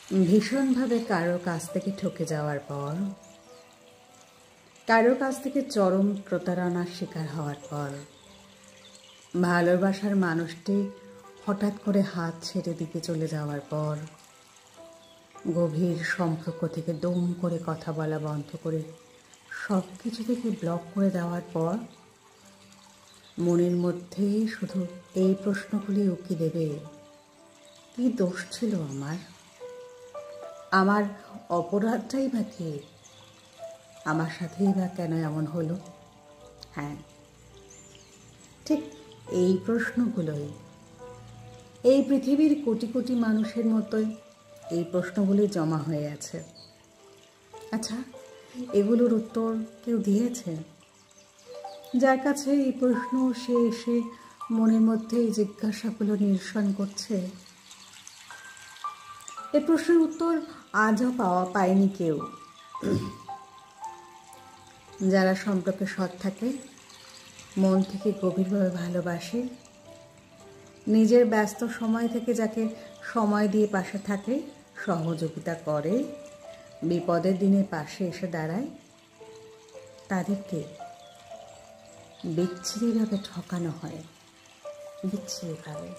ভীষণভাবে কারো কাছ থেকে ঠকে যাওয়ার পর, কারো কাছ থেকে চরম প্রতারণার শিকার হওয়ার পর, ভালোবাসার মানুষটি হঠাৎ করে হাত ছেড়ে দিকে চলে যাওয়ার পর, গভীর সম্পর্ক থেকে দম করে কথা বলা বন্ধ করে সব কিছু থেকে ব্লক করে দেওয়ার পর, মনের মধ্যেই শুধু এই প্রশ্নগুলি উকি দেবে, কী দোষ ছিল আমার অপরাধটাই বা কি? আমার সাথেই বা কেন এমন হলো? হ্যাঁ, ঠিক এই প্রশ্নগুলোই, এই পৃথিবীর কোটি কোটি মানুষের মতোই এই প্রশ্নগুলি জমা হয়ে আছে। আচ্ছা, এগুলোর উত্তর কেউ দিয়েছে? যার কাছে এই প্রশ্ন সে এসে মনের মধ্যে এই জিজ্ঞাসাগুলো নিরসন করছে, এই প্রশ্নের উত্তর আজও পায়নি কেউ। যারা সম্পর্কে সৎ থাকে, মন থেকে গভীরভাবে ভালোবাসে, নিজের ব্যস্ত সময় থেকে যাকে সময় দিয়ে পাশে থাকে, সহযোগিতা করে, বিপদের দিনে পাশে এসে দাঁড়ায়, তাদেরকে বিচ্ছিরিভাবে ঠকানো হয়, বিচ্ছিরিভাবে।